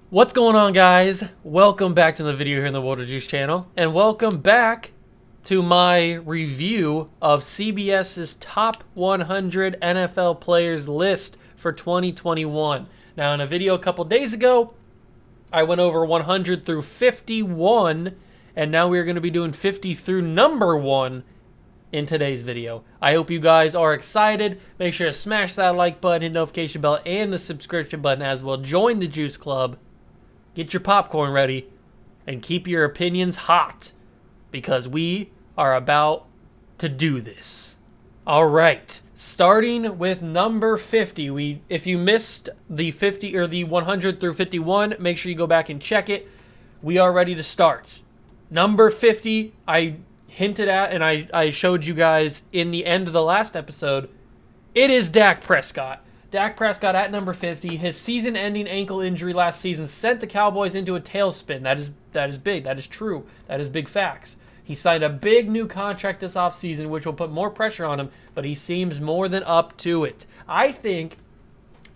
What's going on, guys? Welcome back to the video here in the Water Juice channel, and welcome back to my review of CBS's top 100 NFL players list for 2021. Now, in a video a couple days ago, I went over 100 through 51, and now we're going to be doing 50 through number 1 in today's video. I hope you guys are excited. Make sure to smash that like button, hit notification bell, and the subscription button as well. Join the Juice Club. Get your popcorn ready and keep your opinions hot because we are about to do this. All right, starting with number 50. If you missed the 50 or the 100 through 51, make sure you go back and check it. We are ready to start. Number 50, I hinted at and I showed you guys in the end of the last episode. It is Dak Prescott. Dak Prescott at number 50. His season-ending ankle injury last season sent the Cowboys into a tailspin. That is big. That is true. That is big facts. He signed a big new contract this offseason, which will put more pressure on him, but he seems more than up to it. I think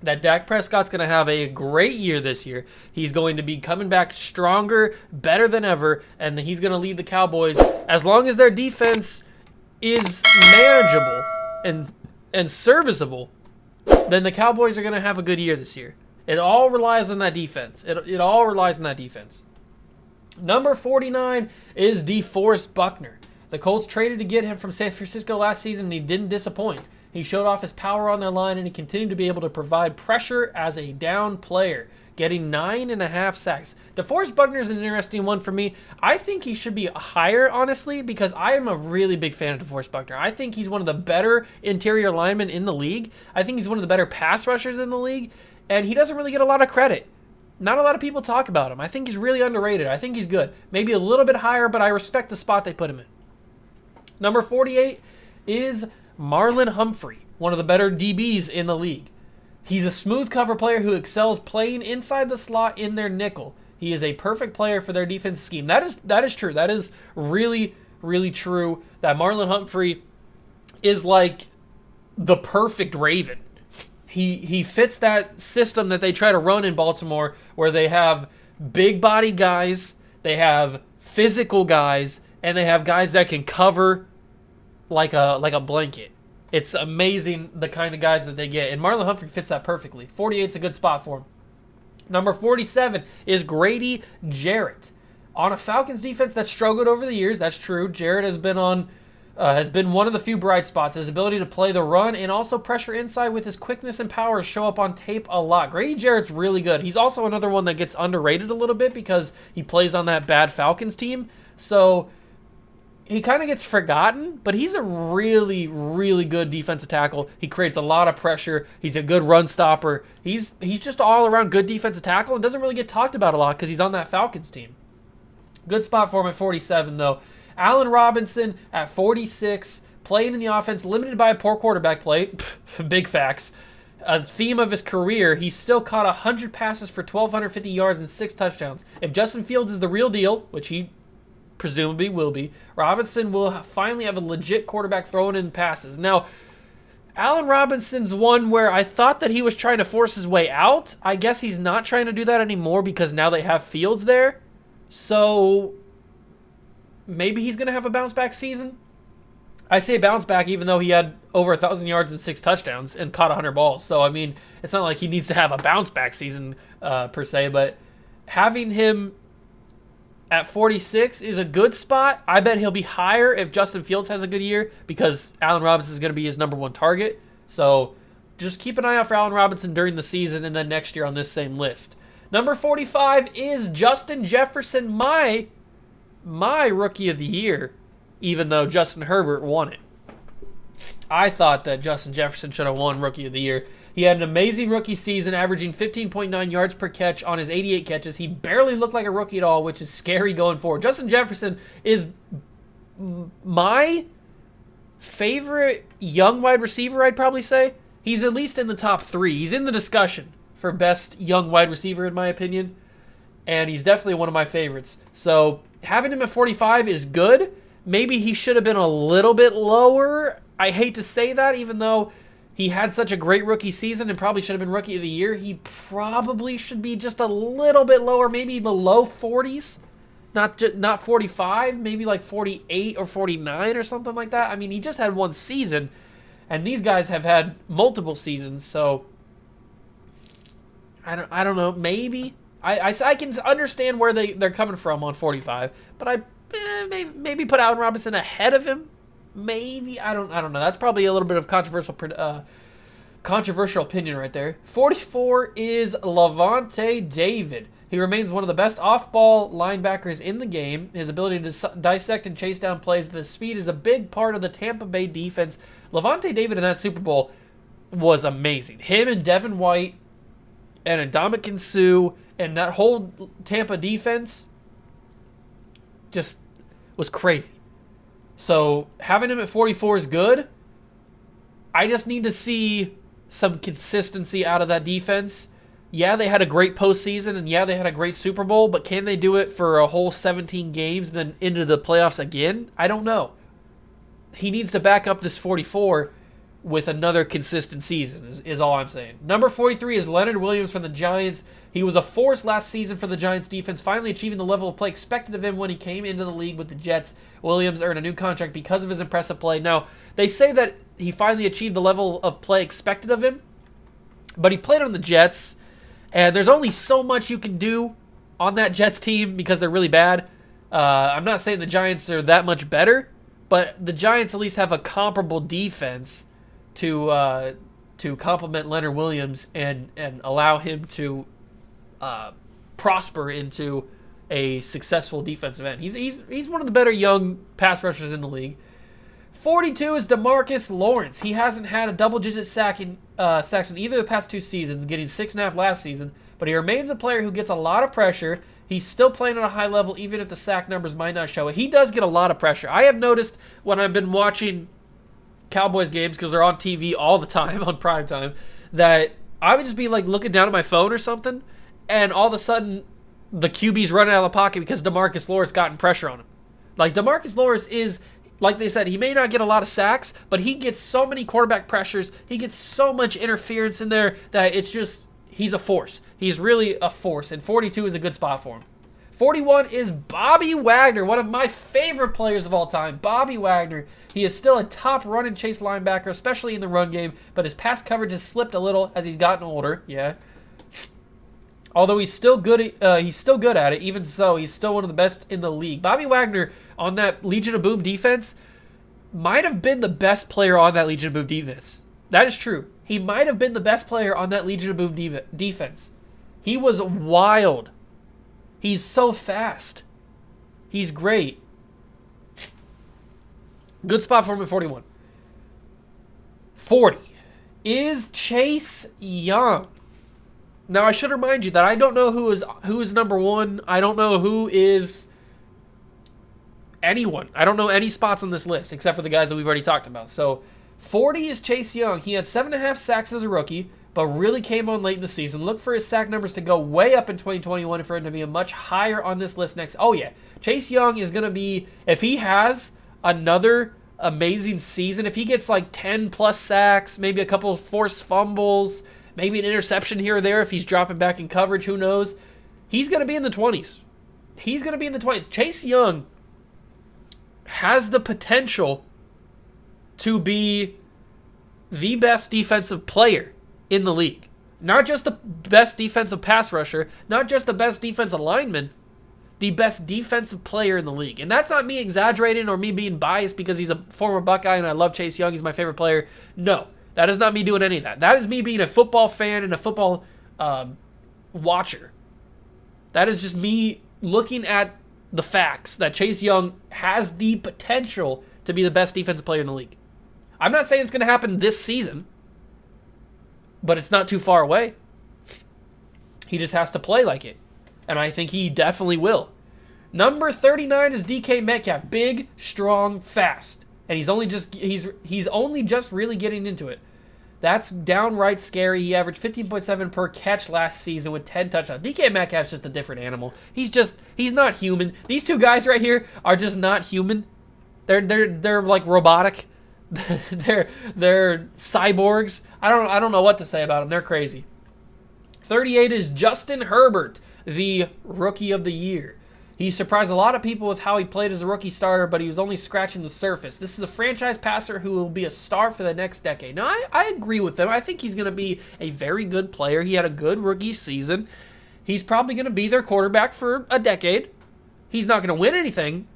that Dak Prescott's going to have a great year this year. He's going to be coming back stronger, better than ever, and he's going to lead the Cowboys as long as their defense is manageable and serviceable. Then the Cowboys are going to have a good year this year. It all relies on that defense. It all relies on that defense. Number 49 is DeForest Buckner. The Colts traded to get him from San Francisco last season, and he didn't disappoint. He showed off his power on their line, and he continued to be able to provide pressure as a down player, getting 9.5 sacks. DeForest Buckner is an interesting one for me. I think he should be higher, honestly, because I am a really big fan of DeForest Buckner. I think he's one of the better interior linemen in the league. I think he's one of the better pass rushers in the league, and he doesn't really get a lot of credit. Not a lot of people talk about him. I think he's really underrated. I think he's good. Maybe a little bit higher, but I respect the spot they put him in. Number 48 is Marlon Humphrey, one of the better DBs in the league. He's a smooth cover player who excels playing inside the slot in their nickel. He is a perfect player for their defense scheme. That is true. That is really, really true. That Marlon Humphrey is like the perfect Raven. He fits that system that they try to run in Baltimore, where they have big-bodied guys, they have physical guys, and they have guys that can cover like a blanket. It's amazing the kind of guys that they get, and Marlon Humphrey fits that perfectly. 48's a good spot for him. Number 47 is Grady Jarrett. On a Falcons defense that struggled over the years, that's true. Jarrett has been one of the few bright spots. His ability to play the run and also pressure inside with his quickness and power show up on tape a lot. Grady Jarrett's really good. He's also another one that gets underrated a little bit because he plays on that bad Falcons team. So he kind of gets forgotten, but he's a really, really good defensive tackle. He creates a lot of pressure. He's a good run stopper. He's just all around good defensive tackle and doesn't really get talked about a lot because he's on that Falcons team. Good spot for him at 47, though. Allen Robinson at 46, playing in the offense, limited by a poor quarterback play. Big facts. A theme of his career, he still caught 100 passes for 1,250 yards and 6 touchdowns. If Justin Fields is the real deal, which he presumably will be, Robinson will finally have a legit quarterback throwing in passes. Now, Allen Robinson's one where I thought that he was trying to force his way out. I guess he's not trying to do that anymore because now they have Fields there. So maybe he's going to have a bounce-back season. I say bounce-back even though he had over 1,000 yards and 6 touchdowns and caught 100 balls. So, I mean, it's not like he needs to have a bounce-back season per se, but having him at 46 is a good spot. I bet he'll be higher if Justin Fields has a good year because Allen Robinson is going to be his number 1 target. So just keep an eye out for Allen Robinson during the season and then next year on this same list. Number 45 is Justin Jefferson, my rookie of the year, even though Justin Herbert won it. I thought that Justin Jefferson should have won rookie of the year. He had an amazing rookie season, averaging 15.9 yards per catch on his 88 catches. He barely looked like a rookie at all, which is scary going forward. Justin Jefferson is my favorite young wide receiver, I'd probably say. He's at least in the top 3. He's in the discussion for best young wide receiver, in my opinion. And he's definitely one of my favorites. So having him at 45 is good. Maybe he should have been a little bit lower. I hate to say that, even though he had such a great rookie season and probably should have been Rookie of the Year. He probably should be just a little bit lower, maybe the low 40s. Not 45, maybe like 48 or 49 or something like that. I mean, he just had one season, and these guys have had multiple seasons, so I don't know. Maybe I can understand where they're coming from on 45, but maybe put Allen Robinson ahead of him. Maybe I don't know. That's probably a little bit of controversial opinion right there. 44 is Lavonte David. He remains one of the best off-ball linebackers in the game. His ability to dissect and chase down plays with his speed is a big part of the Tampa Bay defense. Lavonte David in that Super Bowl was amazing. Him and Devin White and Ndamukong Suh and that whole Tampa defense just was crazy. So having him at 44 is good. I just need to see some consistency out of that defense. Yeah, they had a great postseason, and yeah, they had a great Super Bowl, but can they do it for a whole 17 games and then into the playoffs again? I don't know. He needs to back up this 44 with another consistent season, is all I'm saying. Number 43 is Leonard Williams from the Giants. He was a force last season for the Giants defense, finally achieving the level of play expected of him when he came into the league with the Jets. Williams earned a new contract because of his impressive play. Now, they say that he finally achieved the level of play expected of him, but he played on the Jets, and there's only so much you can do on that Jets team because they're really bad. I'm not saying the Giants are that much better, but the Giants at least have a comparable defense to complement Leonard Williams and allow him to prosper into a successful defensive end. He's one of the better young pass rushers in the league. 42 is DeMarcus Lawrence. He hasn't had a double-digit sacks in either of the past two seasons, getting 6.5 last season, but he remains a player who gets a lot of pressure. He's still playing at a high level, even if the sack numbers might not show it. He does get a lot of pressure. I have noticed when I've been watching Cowboys games, because they're on TV all the time, on prime time, that I would just be like looking down at my phone or something, and all of a sudden the QB's running out of the pocket because DeMarcus Lawrence gotten pressure on him. Like, DeMarcus Lawrence is, like they said, he may not get a lot of sacks, but he gets so many quarterback pressures. He gets so much interference in there that it's just, he's a force. He's really a force, and 42 is a good spot for him. 41 is Bobby Wagner, one of my favorite players of all time. Bobby Wagner. He is still a top run and chase linebacker, especially in the run game, but his pass coverage has slipped a little as he's gotten older. Yeah. Although he's still good at it. Even so, he's still one of the best in the league. Bobby Wagner on that Legion of Boom defense might have been the best player on that Legion of Boom defense. That is true. He might have been the best player on that Legion of Boom defense. He was wild. He's so fast. He's great. Good spot for him at 41. 40 is Chase Young. Now, I should remind you that I don't know who is number one. I don't know who is anyone. I don't know any spots on this list except for the guys that we've already talked about. So 40 is Chase Young. He had 7.5 sacks as a rookie, but really came on late in the season. Look for his sack numbers to go way up in 2021 and for him to be a much higher on this list next. Oh, yeah. Chase Young is going to be, if he has another amazing season, if he gets like 10-plus sacks, maybe a couple of forced fumbles, maybe an interception here or there if he's dropping back in coverage, who knows? He's going to be in the 20s. He's going to be in the 20s. Chase Young has the potential to be the best defensive player in the league. Not just the best defensive pass rusher, not just the best defensive lineman, the best defensive player in the league. And that's not me exaggerating or me being biased because he's a former Buckeye and I love Chase Young. He's my favorite player. No, that is not me doing any of that. That is me being a football fan and a football watcher. That is just me looking at the facts that Chase Young has the potential to be the best defensive player in the league. I'm not saying it's going to happen this season, but it's not too far away. He just has to play like it. And I think he definitely will. Number 39 is DK Metcalf. Big, strong, fast. And he's only just really getting into it. That's downright scary. He averaged 15.7 per catch last season with 10 touchdowns. DK Metcalf's just a different animal. He's not human. These two guys right here are just not human. They're like robotic. they're cyborgs. I don't know what to say about them. They're crazy. 38 is Justin Herbert, the Rookie of the Year. He surprised a lot of people with how he played as a rookie starter, but he was only scratching the surface. This is a franchise passer who will be a star for the next decade. Now, I agree with him. I think he's going to be a very good player. He had a good rookie season. He's probably going to be their quarterback for a decade. He's not going to win anything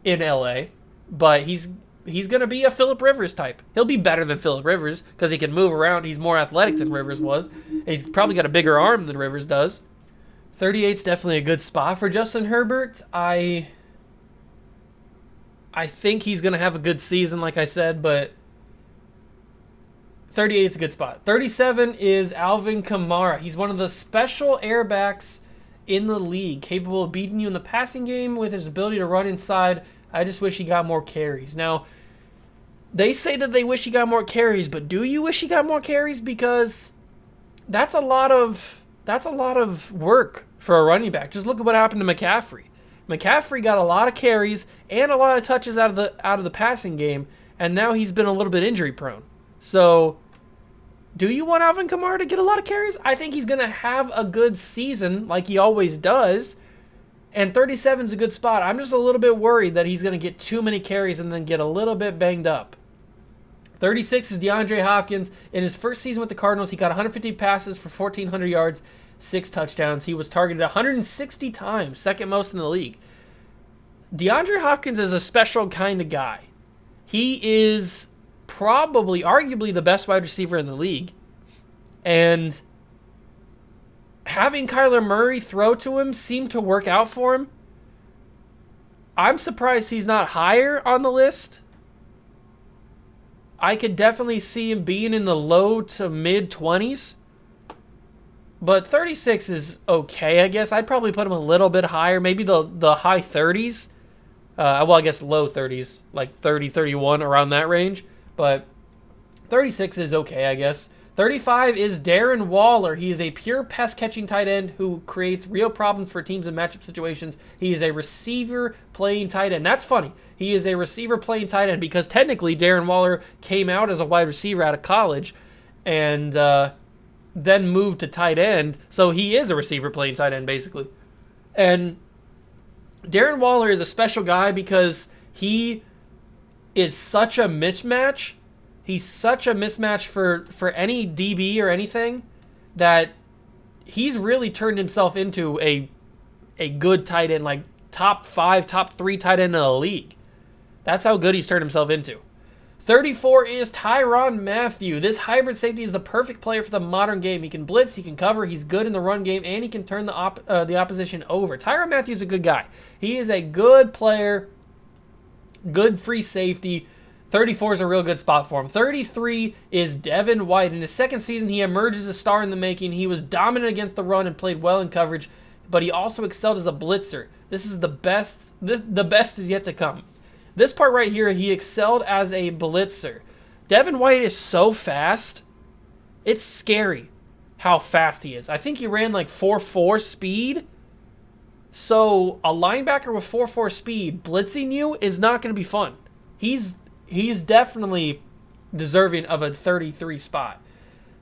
in LA, but he's going to be a Phillip Rivers type. He'll be better than Phillip Rivers because he can move around. He's more athletic than Rivers was. And he's probably got a bigger arm than Rivers does. 38's definitely a good spot for Justin Herbert. I think he's going to have a good season, like I said, but 38's a good spot. 37 is Alvin Kamara. He's one of the special airbacks in the league, capable of beating you in the passing game with his ability to run inside. I just wish he got more carries. Now, they say that they wish he got more carries, but do you wish he got more carries? Because that's a lot of work for a running back. Just look at what happened to McCaffrey. McCaffrey got a lot of carries and a lot of touches out of the passing game, and now he's been a little bit injury prone. So, do you want Alvin Kamara to get a lot of carries? I think he's going to have a good season like he always does, and 37 is a good spot. I'm just a little bit worried that he's going to get too many carries and then get a little bit banged up. 36 is DeAndre Hopkins. In his first season with the Cardinals, he got 150 passes for 1,400 yards, 6 touchdowns. He was targeted 160 times, second most in the league. DeAndre Hopkins is a special kind of guy. He is probably, arguably, the best wide receiver in the league. And having Kyler Murray throw to him seemed to work out for him. I'm surprised he's not higher on the list. I could definitely see him being in the low to mid 20s. But 36 is okay, I guess. I'd probably put him a little bit higher, maybe the high 30s. Well, I guess low 30s, like 30, 31, around that range. But 36 is okay, I guess. 35 is Darren Waller. He is a pure pass-catching tight end who creates real problems for teams in matchup situations. He is a receiver playing tight end. That's funny. He is a receiver playing tight end because technically Darren Waller came out as a wide receiver out of college and then moved to tight end. So he is a receiver playing tight end, basically. And Darren Waller is a special guy because he is such a mismatch. He's such a mismatch for any DB or anything that he's really turned himself into a good tight end, like top 5, top 3 tight end in the league. That's how good he's turned himself into. 34 is Tyrann Mathieu. This hybrid safety is the perfect player for the modern game. He can blitz, he can cover, he's good in the run game, and he can turn the opposition over. Tyrann Mathieu is a good guy. He is a good player, good free safety. 34 is a real good spot for him. 33 is Devin White. In his second season, he emerged as a star in the making. He was dominant against the run and played well in coverage, but he also excelled as a blitzer. This is the best. The best is yet to come. This part right here, he excelled as a blitzer. Devin White is so fast. It's scary how fast he is. I think he ran like 4.4 speed. So a linebacker with 4.4 speed blitzing you is not going to be fun. He's definitely deserving of a 33 spot.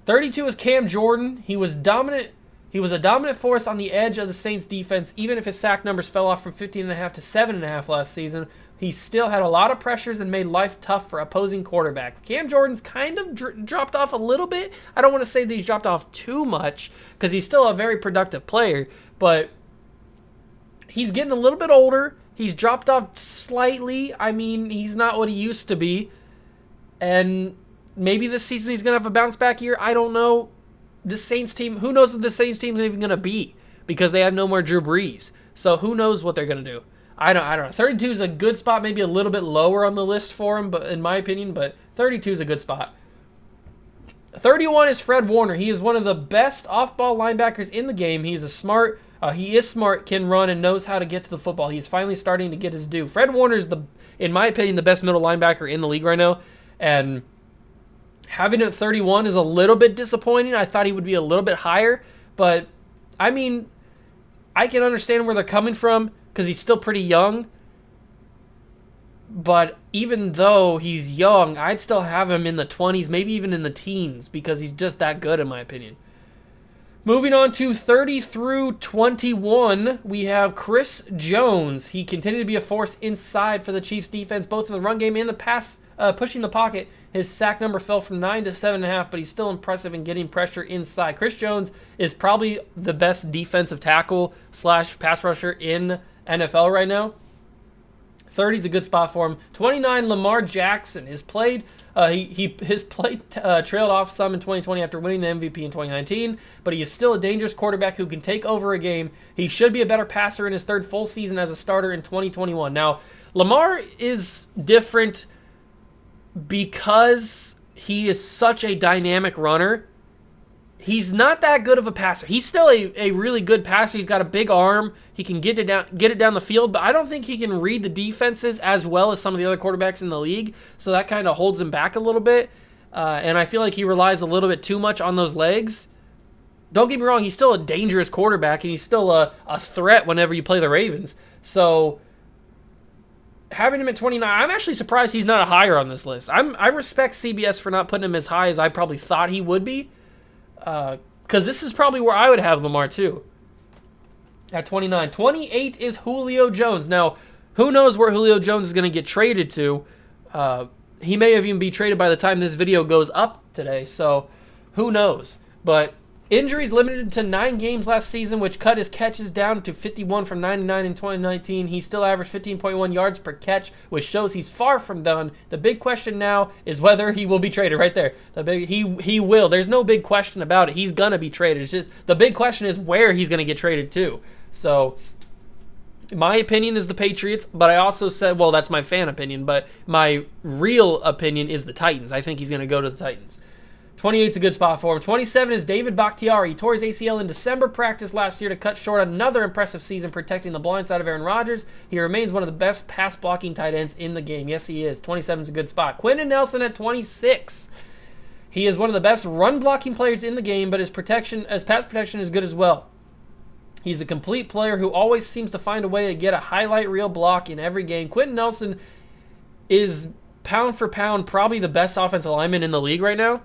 32 is Cam Jordan. He was dominant. He was a dominant force on the edge of the Saints defense, even if his sack numbers fell off from 15.5 to 7.5 last season. He still had a lot of pressures and made life tough for opposing quarterbacks. Cam Jordan's kind of dropped off a little bit. I don't want to say that he's dropped off too much because he's still a very productive player, but he's getting a little bit older. He's dropped off slightly. I mean, he's not what he used to be. And maybe this season he's going to have a bounce back year. I don't know. This Saints team, who knows what the Saints team is even going to be because they have no more Drew Brees. So who knows what they're going to do. I don't know. 32 is a good spot, maybe a little bit lower on the list for him, but in my opinion, but 32 is a good spot. 31 is Fred Warner. He is one of the best off-ball linebackers in the game. He is smart, can run, and knows how to get to the football. He's finally starting to get his due. Fred Warner is, in my opinion, the best middle linebacker in the league right now, and having him at 31 is a little bit disappointing. I thought he would be a little bit higher, but, I mean, I can understand where they're coming from because he's still pretty young. But even though he's young, I'd still have him in the 20s, maybe even in the teens, because he's just that good in my opinion. Moving on to 30 through 21, we have Chris Jones. He continued to be a force inside for the Chiefs defense, both in the run game and the pass, pushing the pocket. His sack number fell from 9 to 7.5, but he's still impressive in getting pressure inside. Chris Jones is probably the best defensive tackle / pass rusher in NFL right now. 30 is a good spot for him. 29, Lamar Jackson is played. His play trailed off some in 2020 after winning the MVP in 2019, but he is still a dangerous quarterback who can take over a game. He should be a better passer in his third full season as a starter in 2021. Now, Lamar is different because he is such a dynamic runner. He's not that good of a passer. He's still a really good passer. He's got a big arm. He can get it down the field, but I don't think he can read the defenses as well as some of the other quarterbacks in the league, so that kind of holds him back a little bit, and I feel like he relies a little bit too much on those legs. Don't get me wrong, he's still a dangerous quarterback, and he's still a threat whenever you play the Ravens, so having him at 29, I'm actually surprised he's not higher on this list. I respect CBS for not putting him as high as I probably thought he would be, because this is probably where I would have Lamar too. At 29. 28 is Julio Jones. Now, who knows where Julio Jones is going to get traded to? He may have even be traded by the time this video goes up today, so who knows? But injuries limited to 9 games last season, which cut his catches down to 51 from 99 in 2019. He still averaged 15.1 yards per catch, which shows he's far from done. The big question now is whether he will be traded. Right there. He will. There's no big question about it. He's going to be traded. It's just the big question is where he's going to get traded to. So, my opinion is the Patriots, but I also said, well, that's my fan opinion, but my real opinion is the Titans. I think he's going to go to the Titans. 28 is a good spot for him. 27 is David Bakhtiari. He tore his ACL in December practice last year to cut short another impressive season protecting the blind side of Aaron Rodgers. He remains one of the best pass-blocking tight ends in the game. Yes, he is. 27 is a good spot. Quentin Nelson at 26. He is one of the best run-blocking players in the game, but his pass protection is good as well. He's a complete player who always seems to find a way to get a highlight reel block in every game. Quentin Nelson is, pound for pound, probably the best offensive lineman in the league right now.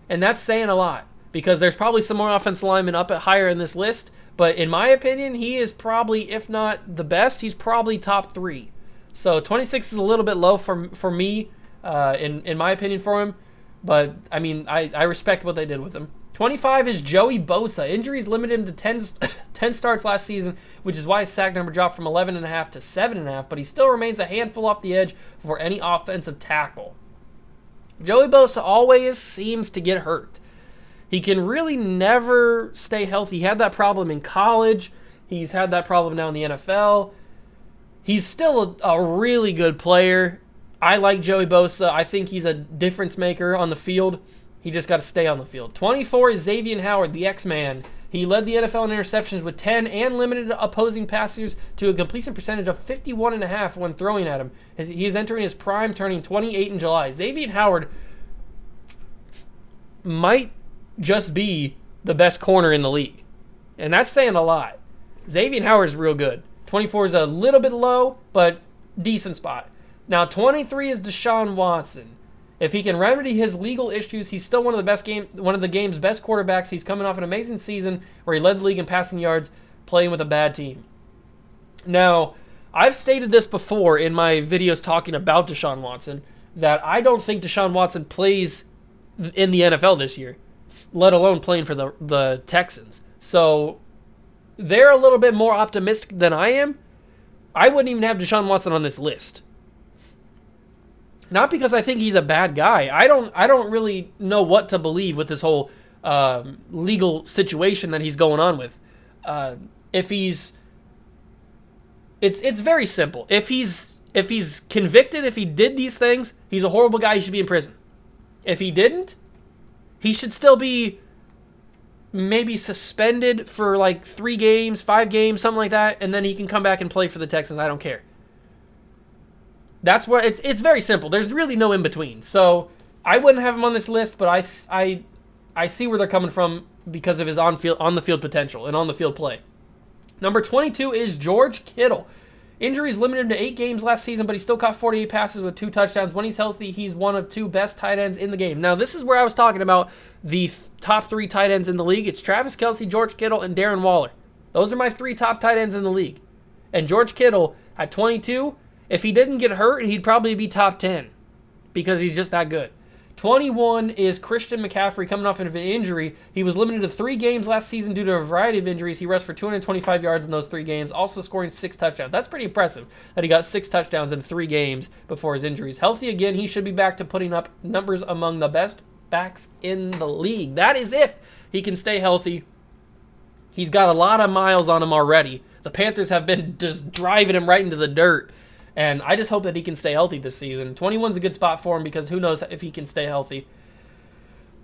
And that's saying a lot because there's probably some more offensive linemen up at higher in this list. But in my opinion, he is probably, if not the best, he's probably top 3. So 26 is a little bit low for me, in my opinion, for him. But, I mean, I respect what they did with him. 25 is Joey Bosa. Injuries limited him to 10 starts last season, which is why his sack number dropped from 11.5 to 7.5, but he still remains a handful off the edge for any offensive tackle. Joey Bosa always seems to get hurt. He can really never stay healthy. He had that problem in college. He's had that problem now in the NFL. He's still a really good player. I like Joey Bosa. I think he's a difference maker on the field. He just got to stay on the field. 24 is Xavier Howard, the X-Man. He led the NFL in interceptions with 10 and limited opposing passers to a completion percentage of 51.5 when throwing at him. He is entering his prime, turning 28 in July. Xavier Howard might just be the best corner in the league. And that's saying a lot. Xavier Howard is real good. 24 is a little bit low, but decent spot. Now, 23 is Deshaun Watson. If he can remedy his legal issues, he's still one of the game's best quarterbacks. He's coming off an amazing season where he led the league in passing yards, playing with a bad team. Now, I've stated this before in my videos talking about Deshaun Watson, that I don't think Deshaun Watson plays in the NFL this year, let alone playing for the Texans. So they're a little bit more optimistic than I am. I wouldn't even have Deshaun Watson on this list. Not because I think he's a bad guy. I don't really know what to believe with this whole legal situation that he's going on with. It's very simple. If he's convicted, if he did these things, he's a horrible guy. He should be in prison. If he didn't, he should still be maybe suspended for like 3 games, 5 games, something like that, and then he can come back and play for the Texans. I don't care. That's what it's very simple. There's really no in between. So I wouldn't have him on this list, but I see where they're coming from because of his on the field potential and on the field play. Number 22 is George Kittle. Injuries limited him to 8 games last season, but he still caught 48 passes with 2 touchdowns. When he's healthy, he's one of 2 best tight ends in the game. Now, this is where I was talking about the top 3 tight ends in the league. It's Travis Kelce, George Kittle, and Darren Waller. Those are my 3 top tight ends in the league. And George Kittle, at 22, if he didn't get hurt, he'd probably be top 10 because he's just that good. 21 is Christian McCaffrey coming off of an injury. He was limited to 3 games last season due to a variety of injuries. He rushed for 225 yards in those 3 games, also scoring 6 touchdowns. That's pretty impressive that he got 6 touchdowns in 3 games before his injuries. Healthy again, he should be back to putting up numbers among the best backs in the league. That is if he can stay healthy. He's got a lot of miles on him already. The Panthers have been just driving him right into the dirt. And I just hope that he can stay healthy this season. 21's a good spot for him because who knows if he can stay healthy.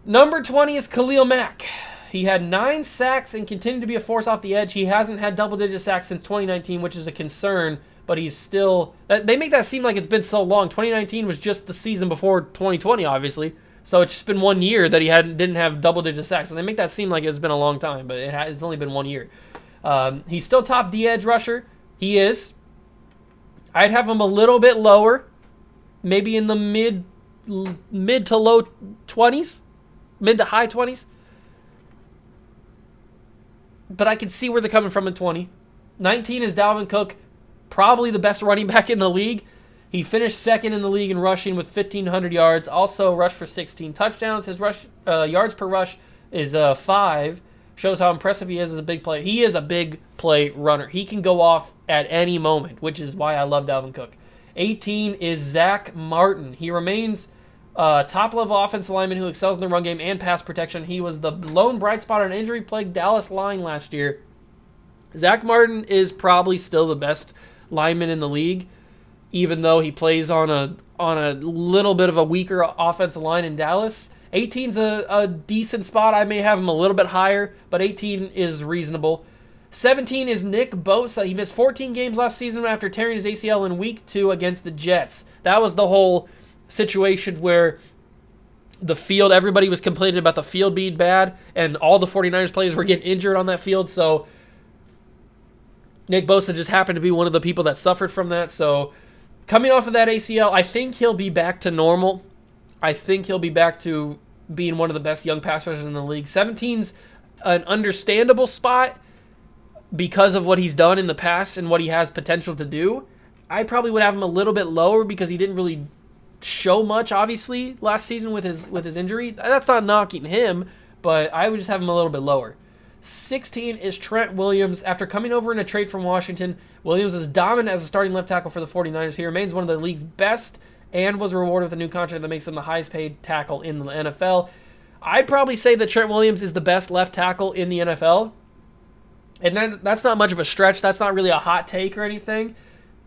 Number 20 is Khalil Mack. He had 9 sacks and continued to be a force off the edge. He hasn't had double-digit sacks since 2019, which is a concern, but he's still... They make that seem like it's been so long. 2019 was just the season before 2020, obviously. So it's just been 1 year that he didn't have double-digit sacks. And they make that seem like it's been a long time, but it's only been 1 year. He's still top D-edge rusher. He is. I'd have him a little bit lower, maybe in the mid to low 20s, mid to high 20s. But I can see where they're coming from in 20. 19 is Dalvin Cook, probably the best running back in the league. He finished second in the league in rushing with 1,500 yards, also rushed for 16 touchdowns. His yards per rush is 5. Shows how impressive he is as a big player. He is a big play runner. He can go off at any moment, which is why I love Dalvin Cook. 18 is Zach Martin. He remains top-level offensive lineman who excels in the run game and pass protection. He was the lone bright spot on an injury-plagued Dallas line last year. Zach Martin is probably still the best lineman in the league, even though he plays on a little bit of a weaker offensive line in Dallas. 18's a decent spot. I may have him a little bit higher, but 18 is reasonable. 17 is Nick Bosa. He missed 14 games last season after tearing his ACL in week 2 against the Jets. That was the whole situation where the field, everybody was complaining about the field being bad, and all the 49ers players were getting injured on that field, so Nick Bosa just happened to be one of the people that suffered from that. So coming off of that ACL, I think he'll be back to normal. I think he'll be back to being one of the best young pass rushers in the league. 17's an understandable spot because of what he's done in the past and what he has potential to do. I probably would have him a little bit lower because he didn't really show much, obviously, last season with his injury. That's not knocking him, but I would just have him a little bit lower. 16 is Trent Williams. After coming over in a trade from Washington, Williams is dominant as a starting left tackle for the 49ers. He remains one of the league's best and was rewarded with a new contract that makes him the highest paid tackle in the NFL. I'd probably say that Trent Williams is the best left tackle in the NFL. And that's not much of a stretch. That's not really a hot take or anything.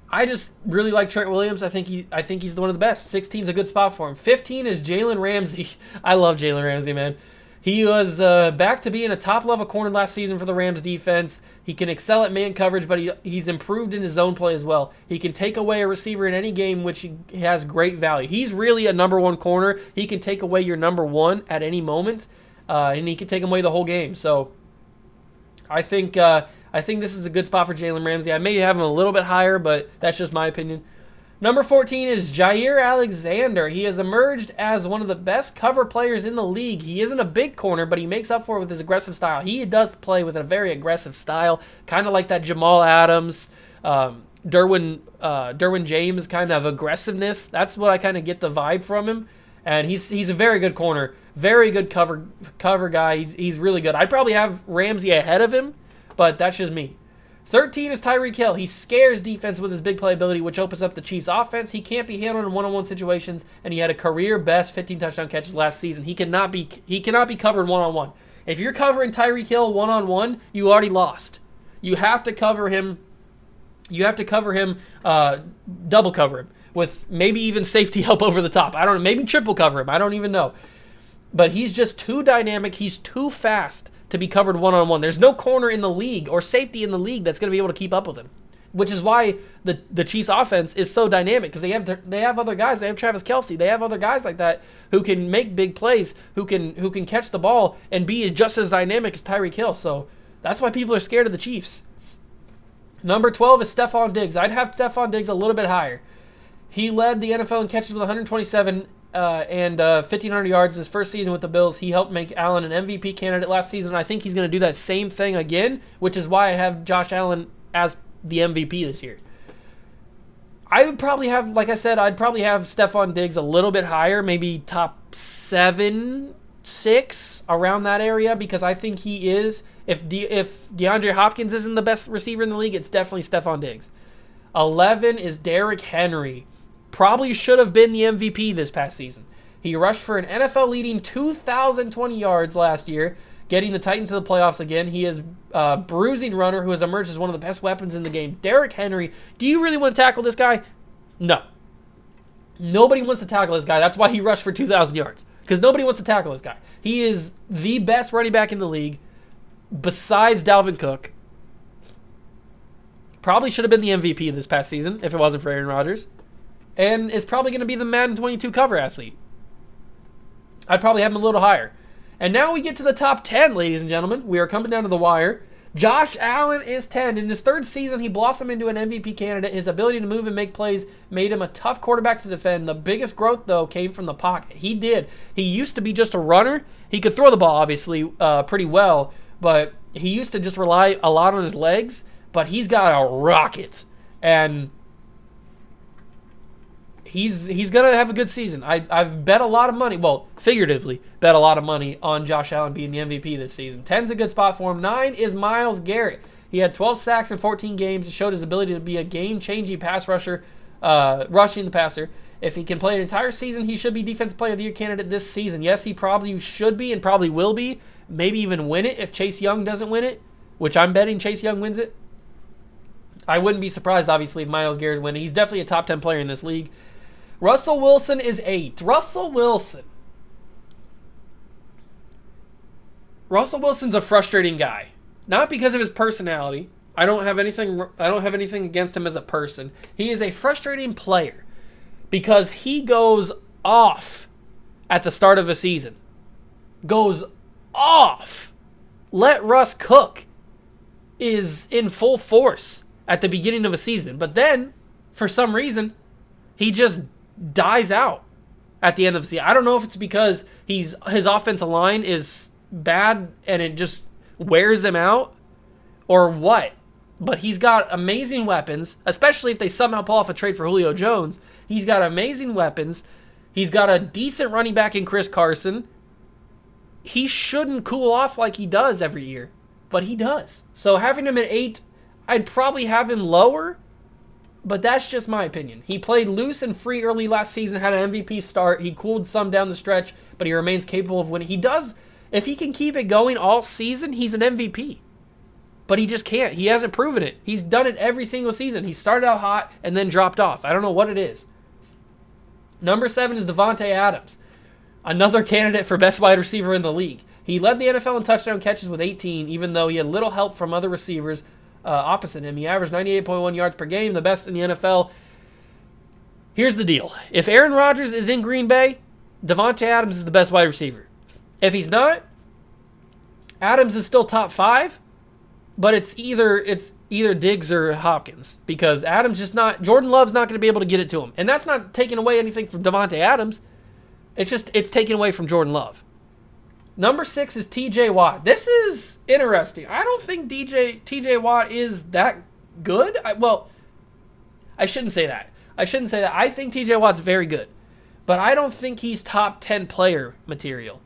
I just really like Trent Williams. I think he's one of the best. 16 is a good spot for him. 15 is Jalen Ramsey. I love Jalen Ramsey, man. He was back to being a top-level corner last season for the Rams defense. He can excel at man coverage, but he's improved in his zone play as well. He can take away a receiver in any game, which has great value. He's really a number one corner. He can take away your number one at any moment, and he can take away the whole game. So I think this is a good spot for Jalen Ramsey. I may have him a little bit higher, but that's just my opinion. Number 14 is Jair Alexander. He has emerged as one of the best cover players in the league. He isn't a big corner, but he makes up for it with his aggressive style. He does play with a very aggressive style, kind of like that Jamal Adams, Derwin James kind of aggressiveness. That's what I kind of get the vibe from him. And he's a very good corner, very good cover guy. He's really good. I'd probably have Ramsey ahead of him, but that's just me. 13 is Tyreek Hill. He scares defense with his big playability, which opens up the Chiefs' offense. He can't be handled in one-on-one situations, and he had a career-best 15 touchdown catches last season. He cannot be covered one-on-one. If you're covering Tyreek Hill one-on-one, you already lost. You have to cover him. You have to cover him, double cover him with maybe even safety help over the top. I don't know, maybe triple cover him. I don't even know. But he's just too dynamic. He's too fast to be covered one-on-one. There's no corner in the league or safety in the league that's going to be able to keep up with him, which is why the Chiefs offense is so dynamic, because they have other guys. They have Travis Kelce. They have other guys like that who can make big plays, who can catch the ball and be just as dynamic as Tyreek Hill. So that's why people are scared of the Chiefs. Number 12 is Stephon Diggs. I'd have Stephon Diggs a little bit higher. He led the NFL in catches with 127 and 1,500 yards in his first season with the Bills. He helped make Allen an MVP candidate last season. I think he's going to do that same thing again, which is why I have Josh Allen as the MVP this year. I would probably have, like I said, I'd probably have Stephon Diggs a little bit higher, maybe top 7, 6, around that area, because I think he is. If DeAndre Hopkins isn't the best receiver in the league, it's definitely Stephon Diggs. 11 is Derrick Henry. Probably should have been the MVP this past season. He rushed for an NFL-leading 2,020 yards last year, getting the Titans to the playoffs again. He is a bruising runner who has emerged as one of the best weapons in the game. Derrick Henry, do you really want to tackle this guy? No. Nobody wants to tackle this guy. That's why he rushed for 2,000 yards, because nobody wants to tackle this guy. He is the best running back in the league besides Dalvin Cook. Probably should have been the MVP this past season if it wasn't for Aaron Rodgers. And is probably going to be the Madden 22 cover athlete. I'd probably have him a little higher. And now we get to the top 10, ladies and gentlemen. We are coming down to the wire. Josh Allen is 10. In his third season, he blossomed into an MVP candidate. His ability to move and make plays made him a tough quarterback to defend. The biggest growth, though, came from the pocket. He did. He used to be just a runner. He could throw the ball, obviously, pretty well, but he used to just rely a lot on his legs. But he's got a rocket, and he's going to have a good season. I've bet a lot of money, well, figuratively bet a lot of money on Josh Allen being the MVP this season. 10's a good spot for him. 9 is Myles Garrett. He had 12 sacks in 14 games. It showed his ability to be a game-changing pass rusher, rushing the passer. If he can play an entire season, he should be Defensive Player of the Year candidate this season. Yes, he probably should be and probably will be. Maybe even win it if Chase Young doesn't win it, which I'm betting Chase Young wins it. I wouldn't be surprised, obviously, if Myles Garrett wins it. He's definitely a top 10 player in this league. Russell Wilson is 8. Russell Wilson's a frustrating guy. Not because of his personality. I don't have anything against him as a person. He is a frustrating player because he goes off at the start of a season. Goes off. Let Russ cook is in full force at the beginning of a season. But then, for some reason, he just dies out at the end of the season. I don't know if it's because his offensive line is bad and it just wears him out or what. But he's got amazing weapons, especially if they somehow pull off a trade for Julio Jones. He's got amazing weapons. He's got a decent running back in Chris Carson. He shouldn't cool off like he does every year, but he does. So having him at 8, I'd probably have him lower, but that's just my opinion. He played loose and free early last season, had an MVP start. He cooled some down the stretch, but he remains capable of winning. He does, if he can keep it going all season, he's an MVP. But he just can't. He hasn't proven it. He's done it every single season. He started out hot and then dropped off. I don't know what it is. Number 7 is Davante Adams, another candidate for best wide receiver in the league. He led the NFL in touchdown catches with 18, even though he had little help from other receivers opposite him. He averaged 98.1 yards per game, the best in the NFL. Here's the deal. If Aaron Rodgers is in Green Bay, Davante Adams is the best wide receiver. If he's not, Adams is still top 5, but it's either Diggs or Hopkins, because Adams just not, Jordan Love's not going to be able to get it to him. And that's not taking away anything from Davante Adams. It's taken away from Jordan Love. Number 6 is TJ Watt. This is interesting. I don't think TJ Watt is that good. I shouldn't say that. I think TJ Watt's very good, but I don't think he's top 10 player material.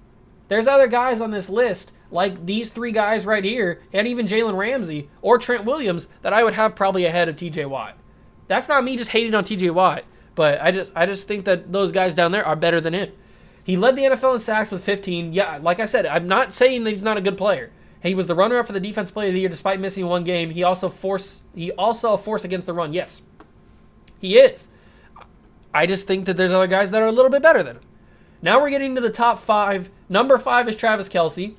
There's other guys on this list, like these 3 guys right here, and even Jalen Ramsey or Trent Williams, that I would have probably ahead of TJ Watt. That's not me just hating on TJ Watt, but I just think that those guys down there are better than him. He led the NFL in sacks with 15. Yeah, like I said, I'm not saying that he's not a good player. He was the runner-up for the Defensive Player of the Year despite missing 1 game. He also a force against the run. Yes, he is. I just think that there's other guys that are a little bit better than him. Now we're getting to the top 5. Number 5 is Travis Kelce.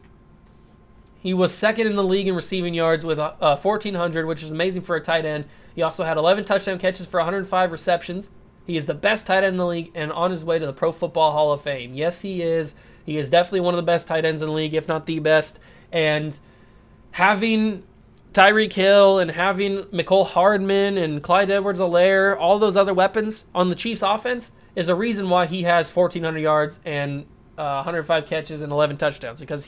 He was second in the league in receiving yards with 1,400, which is amazing for a tight end. He also had 11 touchdown catches for 105 receptions. He is the best tight end in the league and on his way to the Pro Football Hall of Fame. Yes, he is. He is definitely one of the best tight ends in the league, if not the best. And having Tyreek Hill and having Mecole Hardman and Clyde Edwards-Helaire, all those other weapons on the Chiefs offense is a reason why he has 1,400 yards and 105 catches and 11 touchdowns, because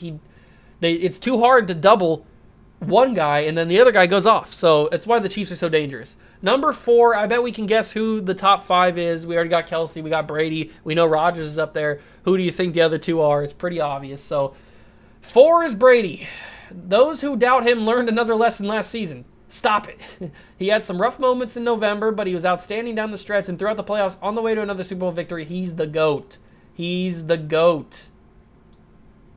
it's too hard to double one guy and then the other guy goes off. So it's why the Chiefs are so dangerous. Number 4, I bet we can guess who the top 5 is. We already got Kelsey, we got Brady, we know Rodgers is up there. Who do you think the other 2 are? It's pretty obvious. So 4 is Brady. Those who doubt him learned another lesson last season. Stop it. He had some rough moments in November, but he was outstanding down the stretch and throughout the playoffs on the way to another Super Bowl victory. He's the GOAT. He's the GOAT.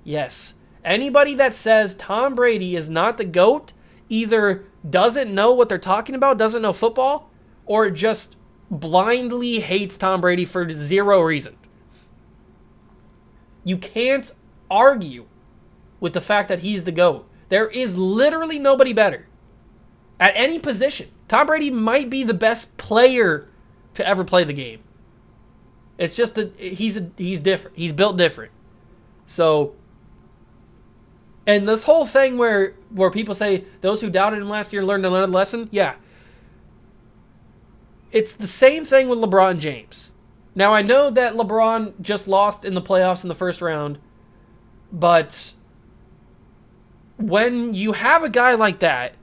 Yes. Anybody that says Tom Brady is not the GOAT either doesn't know what they're talking about, doesn't know football, or just blindly hates Tom Brady for zero reason. You can't argue with the fact that he's the GOAT. There is literally nobody better at any position. Tom Brady might be the best player to ever play the game. It's just he's different. He's built different. So, and this whole thing where people say those who doubted him last year learned another lesson, yeah. It's the same thing with LeBron James. Now, I know that LeBron just lost in the playoffs in the first round, but when you have a guy like that,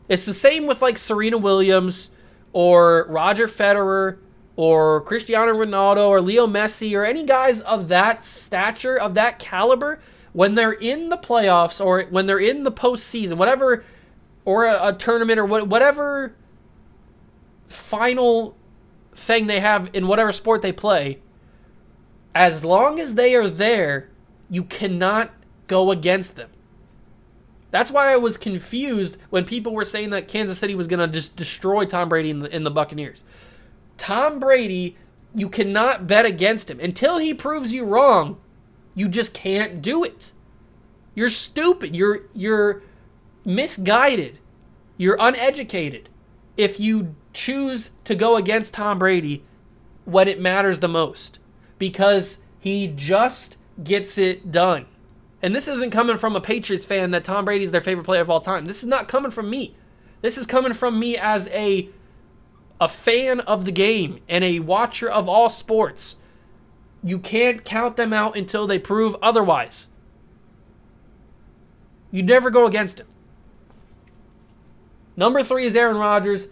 it's the same with like Serena Williams or Roger Federer or Cristiano Ronaldo or Leo Messi or any guys of that stature, of that caliber. When they're in the playoffs or when they're in the postseason, whatever, or a tournament or whatever final thing they have in whatever sport they play, as long as they are there, you cannot go against them. That's why I was confused when people were saying that Kansas City was going to just destroy Tom Brady in the Buccaneers. Tom Brady, you cannot bet against him. Until he proves you wrong, you just can't do it. You're stupid. You're misguided. You're uneducated if you choose to go against Tom Brady when it matters the most, because he just gets it done. And this isn't coming from a Patriots fan that Tom Brady's their favorite player of all time. This is not coming from me. This is coming from me as a fan of the game and a watcher of all sports. You can't count them out until they prove otherwise. You never go against him. Number 3 is Aaron Rodgers.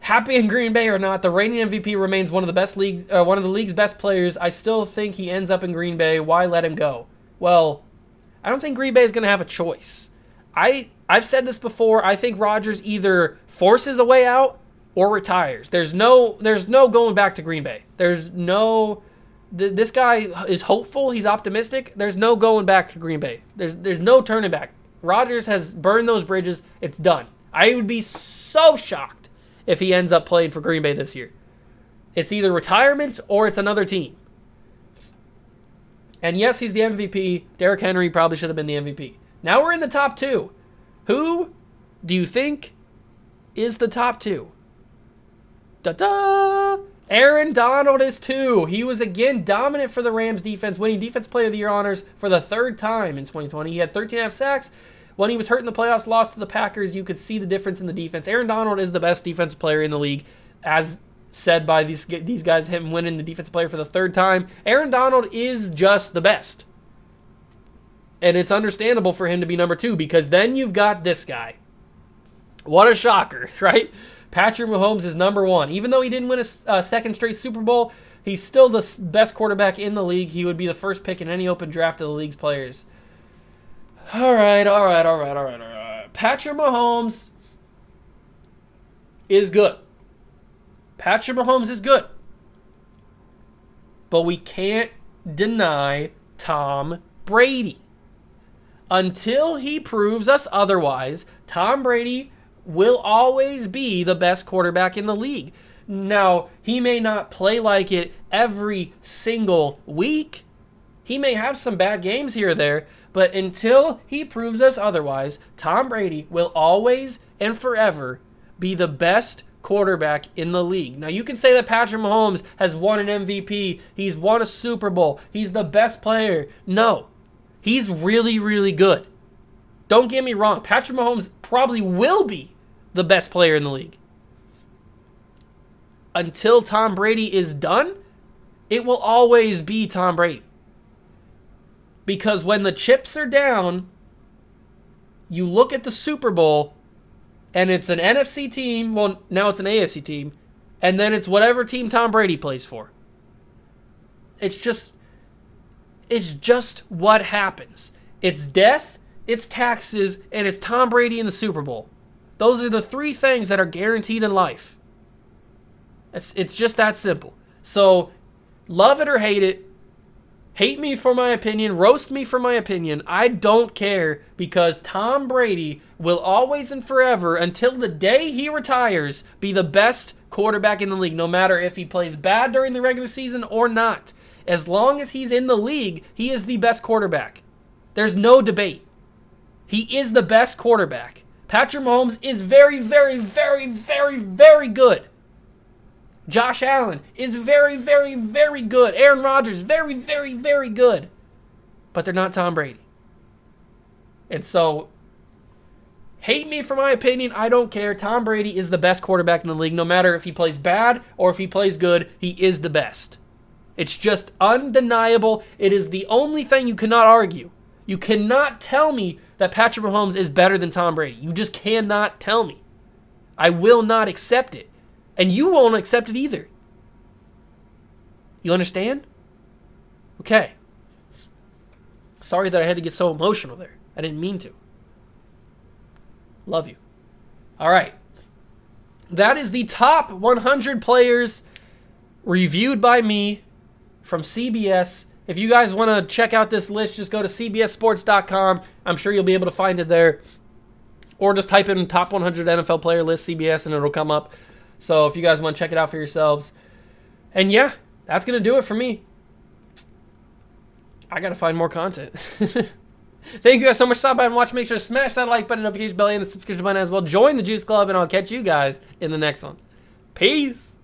Happy in Green Bay or not, the reigning MVP remains one of the league's best players. I still think he ends up in Green Bay. Why let him go? Well, I don't think Green Bay is going to have a choice. I've said this before. I think Rodgers either forces a way out or retires. There's no going back to Green Bay. There's no. This guy is hopeful. He's optimistic. There's no going back to Green Bay. There's no turning back. Rodgers has burned those bridges. It's done. I would be so shocked if he ends up playing for Green Bay this year. It's either retirement or it's another team. And yes, he's the MVP. Derrick Henry probably should have been the MVP. Now we're in the top 2. Who do you think is the top 2? Da-da! Aaron Donald is 2. He was again dominant for the Rams defense, winning Defense Player of the Year honors for the 3rd time in 2020. He had 13.5 sacks. When he was hurt in the playoffs, lost to the Packers, you could see the difference in the defense. Aaron Donald is the best defensive player in the league, as said by these guys, him winning the defensive player for the 3rd time. Aaron Donald is just the best. And it's understandable for him to be number 2, because then you've got this guy. What a shocker, right? Patrick Mahomes is number 1. Even though he didn't win a second straight Super Bowl, he's still the best quarterback in the league. He would be the first pick in any open draft of the league's players. All right. Patrick Mahomes is good. Patrick Mahomes is good. But we can't deny Tom Brady. Until he proves us otherwise, Tom Brady will always be the best quarterback in the league. Now, he may not play like it every single week. He may have some bad games here or there, but until he proves us otherwise, Tom Brady will always and forever be the best quarterback in the league. Now, you can say that Patrick Mahomes has won an MVP. He's won a Super Bowl. He's the best player. No. He's really, really good. Don't get me wrong. Patrick Mahomes probably will be the best player in the league. Until Tom Brady is done, it will always be Tom Brady. Because when the chips are down, you look at the Super Bowl, and it's an NFC team. Well, now it's an AFC team. And then it's whatever team Tom Brady plays for. It's just what happens. It's death, it's taxes, and it's Tom Brady in the Super Bowl. Those are the three things that are guaranteed in life. It's just that simple. So, love it or hate it. Hate me for my opinion. Roast me for my opinion. I don't care, because Tom Brady will always and forever, until the day he retires, be the best quarterback in the league, no matter if he plays bad during the regular season or not. As long as he's in the league, he is the best quarterback. There's no debate. He is the best quarterback. Patrick Mahomes is very, very, very, very, very good. Josh Allen is very, very, very good. Aaron Rodgers, very, very, very good. But they're not Tom Brady. And so, hate me for my opinion, I don't care. Tom Brady is the best quarterback in the league. No matter if he plays bad or if he plays good, he is the best. It's just undeniable. It is the only thing you cannot argue. You cannot tell me that Patrick Mahomes is better than Tom Brady. You just cannot tell me. I will not accept it. And you won't accept it either. You understand? Okay. Sorry that I had to get so emotional there. I didn't mean to. Love you. All right. That is the top 100 players reviewed by me from CBS. If you guys want to check out this list, just go to cbssports.com. I'm sure you'll be able to find it there. Or just type in top 100 NFL player list CBS and it'll come up. So if you guys want to check it out for yourselves. And yeah, that's going to do it for me. I got to find more content. Thank you guys so much for stopping by and watching. Make sure to smash that like button, notification bell, and the subscription button as well. Join the Juice Club, and I'll catch you guys in the next one. Peace.